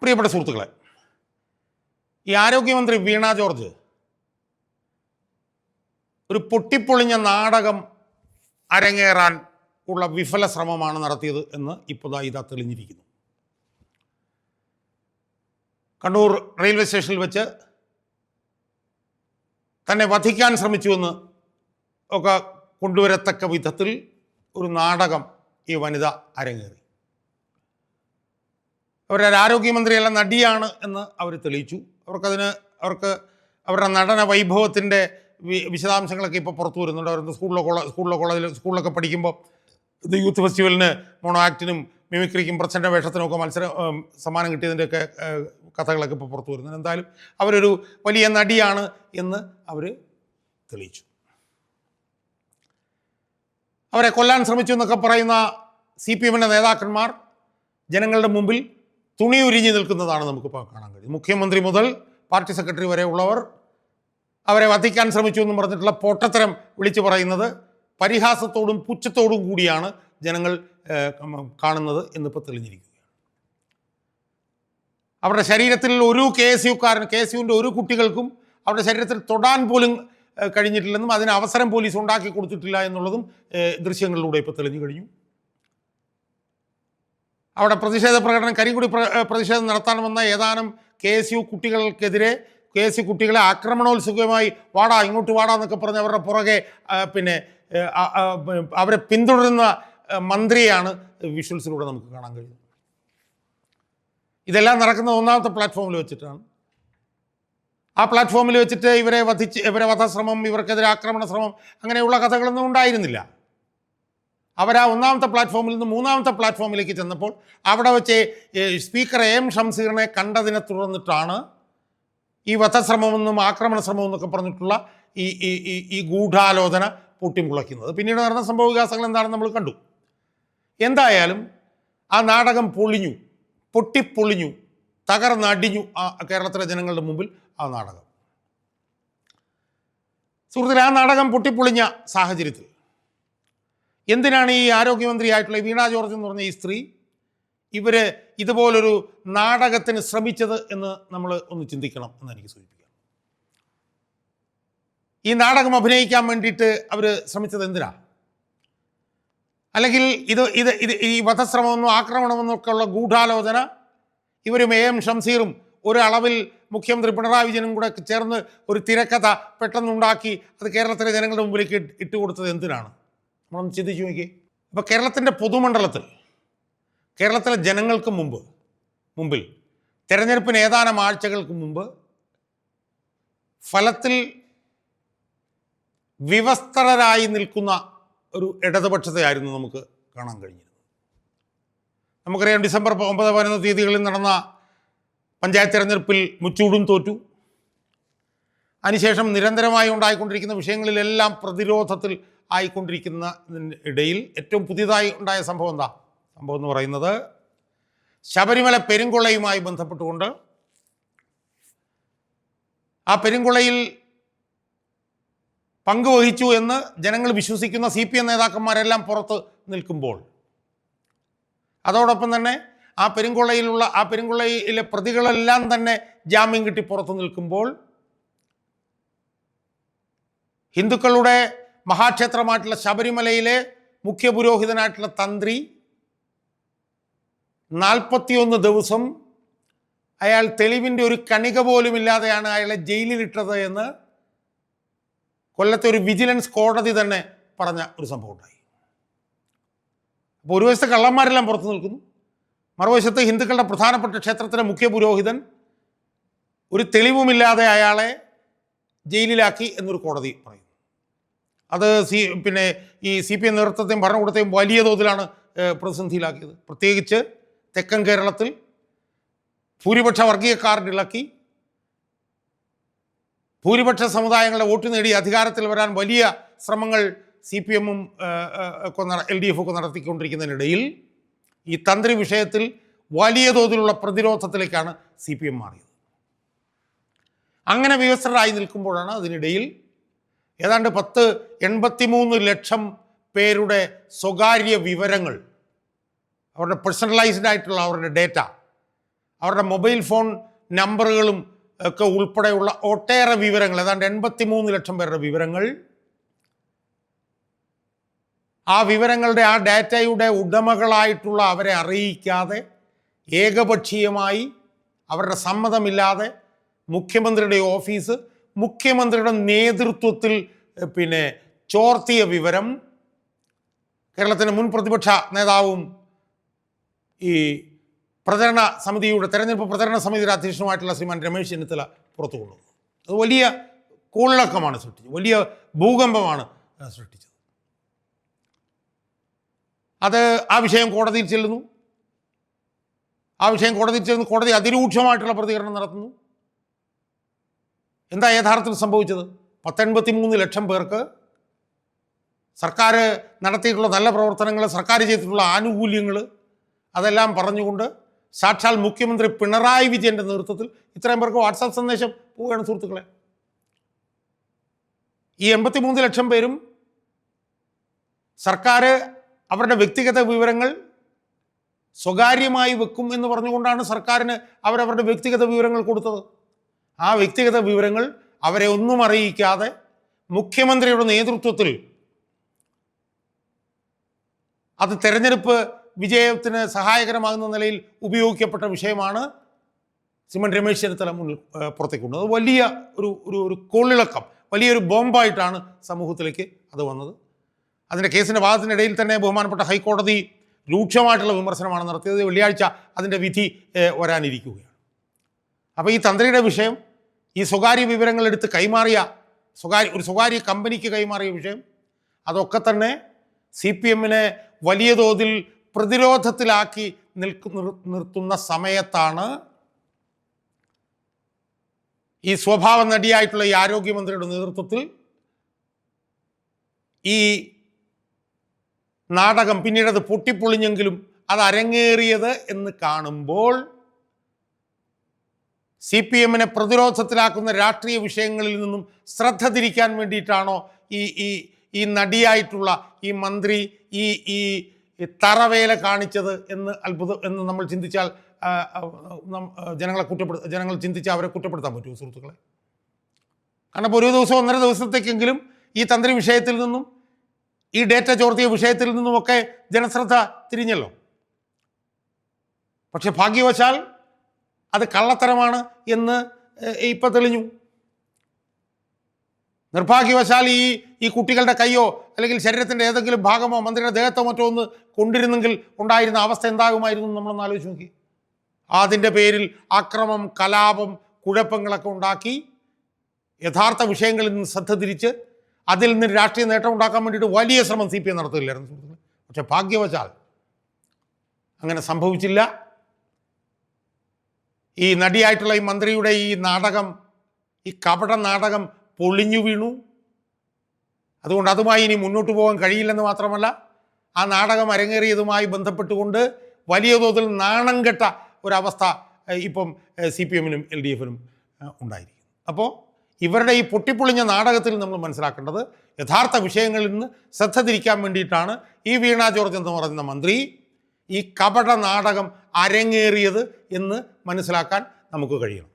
പ്രിയപ്പെട്ട സുഹൃത്തുക്കളെ, ഈ ആരോഗ്യമന്ത്രി വീണ ജോർജ് ഒരു പൊട്ടിപ്പൊളിഞ്ഞ നാടകം അരങ്ങേറാൻ ഉള്ള വിഫല ശ്രമമാണ് നടത്തിയത് എന്ന് ഇപ്പോൾ ഇതാ തെളിഞ്ഞിരിക്കുന്നു. കണ്ണൂർ റെയിൽവേ സ്റ്റേഷനിൽ വെച്ച് തന്നെ വധിക്കാൻ ശ്രമിച്ചുവെന്ന് ഒക്കെ കൊണ്ടുവരത്തക്ക വിധത്തിൽ ഒരു നാടകം ഈ വനിത അരങ്ങേറി. അവരുടെ ആരോഗ്യമന്ത്രിയല്ല, നടിയാണ് എന്ന് അവർ തെളിയിച്ചു. അവർക്ക് അവരുടെ നടന വൈഭവത്തിൻ്റെ വിശദാംശങ്ങളൊക്കെ ഇപ്പോൾ പുറത്തു വരുന്നുണ്ട്. അവർ സ്കൂളിലൊക്കെ പഠിക്കുമ്പോൾ ഇത് യൂത്ത് ഫെസ്റ്റിവലിന് മോണോ ആക്ടിനും മിമിക്രിക്കും പ്രച്ഛന്ന വേഷത്തിനുമൊക്കെ സമ്മാനം കിട്ടിയതിൻ്റെയൊക്കെ കഥകളൊക്കെ ഇപ്പോൾ പുറത്തു വരുന്നുണ്ട്. എന്തായാലും അവരൊരു വലിയ നടിയാണ് എന്ന് അവർ തെളിയിച്ചു. അവരെ കൊല്ലാൻ ശ്രമിച്ചു എന്നൊക്കെ പറയുന്ന CPM നേതാക്കന്മാർ ജനങ്ങളുടെ മുമ്പിൽ തുണിയുരിഞ്ഞു നിൽക്കുന്നതാണ് നമുക്കിപ്പോൾ കാണാൻ കഴിയും. മുഖ്യമന്ത്രി മുതൽ പാർട്ടി സെക്രട്ടറി വരെ ഉള്ളവർ അവരെ വധിക്കാൻ ശ്രമിച്ചു എന്നും പറഞ്ഞിട്ടുള്ള പൊട്ടത്തരം വിളിച്ചു പറയുന്നത് പരിഹാസത്തോടും പുച്ഛത്തോടും കൂടിയാണ് ജനങ്ങൾ കാണുന്നത് എന്നിപ്പോൾ തെളിഞ്ഞിരിക്കുകയാണ്. അവരുടെ ശരീരത്തിൽ ഒരു KSUവിൻ്റെ ഒരു കുട്ടികൾക്കും അവരുടെ ശരീരത്തിൽ തൊടാൻ പോലും കഴിഞ്ഞിട്ടില്ലെന്നും അതിന് അവസരം പോലീസ് ഉണ്ടാക്കി കൊടുത്തിട്ടില്ല എന്നുള്ളതും ദൃശ്യങ്ങളിലൂടെ ഇപ്പോൾ തെളിഞ്ഞു കഴിഞ്ഞു. അവിടെ പ്രതിഷേധ പ്രകടനം, കരിങ്കൊടി പ്രതിഷേധം നടത്താൻ വന്ന ഏതാനും KSU കുട്ടികൾക്കെതിരെ കുട്ടികളെ ആക്രമണോത്സുകമായി വാടാ ഇങ്ങോട്ട് വാടാ എന്നൊക്കെ പറഞ്ഞ് അവരുടെ പുറകെ അവരെ പിന്തുടരുന്ന മന്ത്രിയാണ് വിഷ്വൽസിലൂടെ നമുക്ക് കാണാൻ കഴിയുന്നത്. ഇതെല്ലാം നടക്കുന്ന ഒന്നാമത്തെ പ്ലാറ്റ്ഫോമിൽ വെച്ചിട്ടാണ്. ആ പ്ലാറ്റ്ഫോമിൽ വെച്ചിട്ട് ഇവരെ വധശ്രമം, ഇവർക്കെതിരെ ആക്രമണ ശ്രമം അങ്ങനെയുള്ള കഥകളൊന്നും ഉണ്ടായിരുന്നില്ല. അവരാ ഒന്നാമത്തെ പ്ലാറ്റ്ഫോമിൽ നിന്ന് മൂന്നാമത്തെ പ്ലാറ്റ്ഫോമിലേക്ക് ചെന്നപ്പോൾ അവിടെ വെച്ച് സ്പീക്കർ AM ഷംസീറിനെ കണ്ടതിനെ തുടർന്നിട്ടാണ് ഈ വധശ്രമമെന്നും ആക്രമണ ശ്രമമെന്നൊക്കെ പറഞ്ഞിട്ടുള്ള ഈ ഗൂഢാലോചന പൊട്ടിമുളയ്ക്കുന്നത്. പിന്നീട് നടന്ന സംഭവ വികാസങ്ങൾ എന്താണെന്ന് നമ്മൾ കണ്ടു. എന്തായാലും ആ നാടകം പൊട്ടിപ്പൊളിഞ്ഞു, തകർന്നടിഞ്ഞു കേരളത്തിലെ ജനങ്ങളുടെ മുമ്പിൽ ആ നാടകം. സുഹൃത്തുക്കളെ, ആ നാടകം പൊട്ടിപ്പൊളിഞ്ഞ സാഹചര്യത്തിൽ എന്തിനാണ് ഈ ആരോഗ്യമന്ത്രിയായിട്ടുള്ള വീണ ജോർജ് എന്ന് പറഞ്ഞ ഈ സ്ത്രീ ഇതുപോലൊരു നാടകത്തിന് ശ്രമിച്ചത് എന്ന് നമ്മൾ ഒന്ന് ചിന്തിക്കണം എന്ന് എനിക്ക് സൂചിപ്പിക്കാം. ഈ നാടകം അഭിനയിക്കാൻ വേണ്ടിയിട്ട് അവർ ശ്രമിച്ചത് എന്തിനാ? അല്ലെങ്കിൽ ഈ വധശ്രമമെന്നോ ആക്രമണമെന്നോ ഒക്കെ ഉള്ള ഗൂഢാലോചന ഇവരും AM ഷംസീറും ഒരു അളവിൽ മുഖ്യമന്ത്രി പിണറായി വിജയനും കൂടെ ചേർന്ന് ഒരു തിരക്കഥ പെട്ടെന്നുണ്ടാക്കി അത് കേരളത്തിലെ ജനങ്ങളുടെ മുമ്പിലേക്ക് ഇട്ടുകൊടുത്തത് എന്തിനാണ്? നമ്മളൊന്ന് ചിന്തിച്ചു നോക്കി. അപ്പോൾ കേരളത്തിൻ്റെ പൊതുമണ്ഡലത്തിൽ കേരളത്തിലെ ജനങ്ങൾക്ക് മുമ്പിൽ തെരഞ്ഞെടുപ്പിന് ഏതാനും ആഴ്ചകൾക്ക് മുമ്പ് ഫലത്തിൽ വിവസ്ത്രരായി നിൽക്കുന്ന ഒരു ഇടതുപക്ഷത്തെയായിരുന്നു നമുക്ക് കാണാൻ കഴിഞ്ഞത്. നമുക്കറിയാം, ഡിസംബർ 9, 11 തീയതികളിൽ നടന്ന പഞ്ചായത്ത് തെരഞ്ഞെടുപ്പിൽ മുച്ചൂടും തോറ്റു. അതിനുശേഷം നിരന്തരമായി ഉണ്ടായിക്കൊണ്ടിരിക്കുന്ന വിഷയങ്ങളിലെല്ലാം പ്രതിരോധത്തിൽ ആയിക്കൊണ്ടിരിക്കുന്ന ഇടയിൽ ഏറ്റവും പുതിയതായി ഉണ്ടായ സംഭവം എന്ന് പറയുന്നത് ശബരിമല പെരുങ്കൊള്ളയുമായി ബന്ധപ്പെട്ടുകൊണ്ട് ആ പെരുങ്കൊള്ളയിൽ പങ്കുവഹിച്ചു എന്ന് ജനങ്ങൾ വിശ്വസിക്കുന്ന CPM നേതാക്കന്മാരെല്ലാം പുറത്ത് നിൽക്കുമ്പോൾ, അതോടൊപ്പം തന്നെ ആ പെരുങ്കൊള്ളയിലെ പ്രതികളെല്ലാം തന്നെ ജാമ്യം കിട്ടി പുറത്തു നിൽക്കുമ്പോൾ, ഹിന്ദുക്കളുടെ മഹാക്ഷേത്രമായിട്ടുള്ള ശബരിമലയിലെ മുഖ്യ പുരോഹിതനായിട്ടുള്ള തന്ത്രി 41 ദിവസം അയാൾ തെളിവിൻ്റെ ഒരു കണിക പോലുമില്ലാതെയാണ് അയാളെ ജയിലിലിട്ടത് എന്ന് കൊല്ലത്തെ ഒരു വിജിലൻസ് കോടതി തന്നെ പറഞ്ഞ ഒരു സംഭവം ഉണ്ടായി. അപ്പോൾ ഒരു വശത്ത് കള്ളന്മാരെല്ലാം പുറത്തു നിൽക്കുന്നു, മറുവശത്ത് ഹിന്ദുക്കളുടെ പ്രധാനപ്പെട്ട ക്ഷേത്രത്തിലെ മുഖ്യ പുരോഹിതൻ ഒരു തെളിവുമില്ലാതെ അയാളെ ജയിലിലാക്കി എന്നൊരു കോടതി പറയുന്നു. അത് ഈ CPM നേതൃത്വത്തെയും ഭരണകൂടത്തെയും വലിയ തോതിലാണ് പ്രതിസന്ധിയിലാക്കിയത്. പ്രത്യേകിച്ച് തെക്കൻ കേരളത്തിൽ ഭൂരിപക്ഷ വർഗീയക്കാരുടെ ഇളക്കി ഭൂരിപക്ഷ സമുദായങ്ങളുടെ വോട്ട് നേടി അധികാരത്തിൽ വരാൻ വലിയ ശ്രമങ്ങൾ CPM-ഉം LDF ഒക്കെ നടത്തിക്കൊണ്ടിരിക്കുന്നതിനിടയിൽ ഈ തന്ത്രി വിഷയത്തിൽ വലിയ തോതിലുള്ള പ്രതിരോധത്തിലേക്കാണ് CPM മാറിയത്. അങ്ങനെ വിവസ്ത്രരായി നിൽക്കുമ്പോഴാണ് അതിനിടയിൽ ഏതാണ്ട് 83 ലക്ഷം പേരുടെ സ്വകാര്യ വിവരങ്ങൾ, അവരുടെ പേഴ്സണലൈസ്ഡ് ആയിട്ടുള്ള അവരുടെ ഡേറ്റ, അവരുടെ മൊബൈൽ ഫോൺ നമ്പറുകളും ഒക്കെ ഉൾപ്പെടെയുള്ള ഒട്ടേറെ വിവരങ്ങൾ, ഏതാണ്ട് 83 ലക്ഷം പേരുടെ വിവരങ്ങൾ, ആ വിവരങ്ങളുടെ ആ ഡാറ്റയുടെ ഉടമകളായിട്ടുള്ള അവരെ അറിയിക്കാതെ ഏകപക്ഷീയമായി അവരുടെ സമ്മതമില്ലാതെ മുഖ്യമന്ത്രിയുടെ ഓഫീസ് മുഖ്യമന്ത്രിയുടെ നേതൃത്വത്തിൽ ചോർത്തിയ വിവരം കേരളത്തിൻ്റെ മുൻ പ്രതിപക്ഷ നേതാവും ഈ തെരഞ്ഞെടുപ്പ് പ്രചരണ സമിതിയുടെ അധ്യക്ഷനുമായിട്ടുള്ള ശ്രീമാൻ രമേശ് ചെന്നിത്തല പുറത്തു കൊണ്ടുവന്നു. അത് വലിയ കോളിളക്കമാണ് സൃഷ്ടിച്ചത്, വലിയ ഭൂകമ്പമാണ് സൃഷ്ടിച്ചത്. അത് ആ വിഷയം കോടതിയിൽ ചെല്ലുന്നു. കോടതി അതിരൂക്ഷമായിട്ടുള്ള പ്രതികരണം നടത്തുന്നു. എന്താ യഥാർത്ഥത്തിൽ സംഭവിച്ചത്? 83 ലക്ഷം പേർക്ക് സർക്കാർ നടത്തിയിട്ടുള്ള നല്ല പ്രവർത്തനങ്ങൾ, സർക്കാർ ചെയ്തിട്ടുള്ള ആനുകൂല്യങ്ങൾ, അതെല്ലാം പറഞ്ഞുകൊണ്ട് സാക്ഷാൽ മുഖ്യമന്ത്രി പിണറായി വിജയൻ്റെ നേതൃത്വത്തിൽ ഇത്രയും പേർക്ക് വാട്സാപ്പ് സന്ദേശം പോവുകയാണ് സുഹൃത്തുക്കളെ. ഈ 83 ലക്ഷം പേരും സർക്കാർ അവരുടെ വ്യക്തിഗത വിവരങ്ങൾ സ്വകാര്യമായി വെക്കും എന്ന് പറഞ്ഞുകൊണ്ടാണ് സർക്കാരിന് അവരവരുടെ വ്യക്തിഗത വിവരങ്ങൾ കൊടുത്തത്. ആ വ്യക്തിഗത വിവരങ്ങൾ അവരെ ഒന്നും അറിയിക്കാതെ മുഖ്യമന്ത്രിയുടെ നേതൃത്വത്തിൽ അത് തെരഞ്ഞെടുപ്പ് വിജയത്തിന് സഹായകരമാകുന്ന നിലയിൽ ഉപയോഗിക്കപ്പെട്ട വിഷയമാണ് ശ്രീമൻ രമേശ് ചെന്നിത്തല മുന്നിൽ പുറത്തേക്ക് കൊണ്ടത്. അത് വലിയ ഒരു കൊള്ളിളക്കം, വലിയൊരു ബോംബായിട്ടാണ് സമൂഹത്തിലേക്ക് അത് വന്നത്. അതിൻ്റെ കേസിൻ്റെ വാദത്തിനിടയിൽ തന്നെ ബഹുമാനപ്പെട്ട ഹൈക്കോടതി രൂക്ഷമായിട്ടുള്ള വിമർശനമാണ് നടത്തിയത്. വെള്ളിയാഴ്ച അതിൻ്റെ വിധി വരാനിരിക്കുകയാണ്. അപ്പോൾ ഈ തന്ത്രിയുടെ വിഷയം, ഈ സ്വകാര്യ വിവരങ്ങൾ എടുത്ത് കൈമാറിയ ഒരു സ്വകാര്യ കമ്പനിക്ക് കൈമാറിയ വിഷയം, അതൊക്കെ തന്നെ CPM-നെ വലിയ തോതിൽ പ്രതിരോധത്തിലാക്കി നിർത്തുന്ന സമയത്താണ് ഈ സ്വഭാവ നടിയായിട്ടുള്ള ഈ ആരോഗ്യമന്ത്രിയുടെ നേതൃത്വത്തിൽ ഈ നാടകം, പിന്നീട് അത് പൊട്ടിപ്പൊളിഞ്ഞെങ്കിലും അത് അരങ്ങേറിയത് എന്ന് കാണുമ്പോൾ CPM-നെ പ്രതിരോധത്തിലാക്കുന്ന രാഷ്ട്രീയ വിഷയങ്ങളിൽ നിന്നും ശ്രദ്ധ തിരിക്കാൻ വേണ്ടിയിട്ടാണോ ഈ നടിയായിട്ടുള്ള ഈ മന്ത്രി ഈ തറവേല കാണിച്ചത് എന്ന് നമ്മൾ ചിന്തിച്ചാൽ ജനങ്ങൾ ചിന്തിച്ചാൽ അവരെ കുറ്റപ്പെടുത്താൻ പറ്റുമോ സുഹൃത്തുക്കളെ? കാരണം ഇപ്പോൾ ഒരു ദിവസം 1.5 ദിവസത്തേക്കെങ്കിലും ഈ തന്ത്രി വിഷയത്തിൽ നിന്നും ഈ ഡേറ്റ ചോർത്തിയ വിഷയത്തിൽ നിന്നുമൊക്കെ ജനശ്രദ്ധ തിരിഞ്ഞല്ലോ. പക്ഷെ ഭാഗ്യവശാൽ അത് കള്ളത്തരമാണ് എന്ന് ഇപ്പം തെളിഞ്ഞു. നിർഭാഗ്യവശാൽ ഈ കുട്ടികളുടെ കൈയോ അല്ലെങ്കിൽ ശരീരത്തിൻ്റെ ഏതെങ്കിലും ഭാഗമോ മന്ത്രിയുടെ ദേഹത്തോ മറ്റോ ഒന്ന് കൊണ്ടിരുന്നെങ്കിൽ ഉണ്ടായിരുന്ന അവസ്ഥ എന്താകുമായിരുന്നു നമ്മളൊന്ന് ആലോചിച്ച് നോക്കി. അതിൻ്റെ പേരിൽ അക്രമം, കലാപം, കുഴപ്പങ്ങളൊക്കെ ഉണ്ടാക്കി യഥാർത്ഥ വിഷയങ്ങളിൽ നിന്ന് ശ്രദ്ധ തിരിച്ച് അതിൽ നിന്ന് രാഷ്ട്രീയ നേട്ടം ഉണ്ടാക്കാൻ വേണ്ടിയിട്ട് വലിയ ശ്രമം CPM നടത്തില്ലായിരുന്നു സുഹൃത്തുക്കളെ. പക്ഷെ ഭാഗ്യവശാൽ അങ്ങനെ സംഭവിച്ചില്ല. ഈ നടിയായിട്ടുള്ള ഈ മന്ത്രിയുടെ ഈ നാടകം, ഈ കപട നാടകം പൊളിഞ്ഞു വീണു. അതുകൊണ്ട് അതുമായി ഇനി മുന്നോട്ട് പോകാൻ കഴിയില്ലെന്ന് മാത്രമല്ല, ആ നാടകം അരങ്ങേറിയതുമായി ബന്ധപ്പെട്ടുകൊണ്ട് വലിയ തോതിൽ നാണം കെട്ട ഒരവസ്ഥ ഇപ്പം CPM-നും LDF-നും ഉണ്ടായിരിക്കും. അപ്പോൾ ഇവരുടെ ഈ പൊട്ടിപ്പൊളിഞ്ഞ നാടകത്തിൽ നമ്മൾ മനസ്സിലാക്കേണ്ടത് യഥാർത്ഥ വിഷയങ്ങളിൽ നിന്ന് ശ്രദ്ധ തിരിക്കാൻ വേണ്ടിയിട്ടാണ് ഈ വീണ ജോർജ് എന്ന് പറയുന്ന മന്ത്രി ഈ കപട നാടകം അരങ്ങേറിയത് എന്ന് മനസ്സിലാക്കാൻ നമുക്ക് കഴിയണം.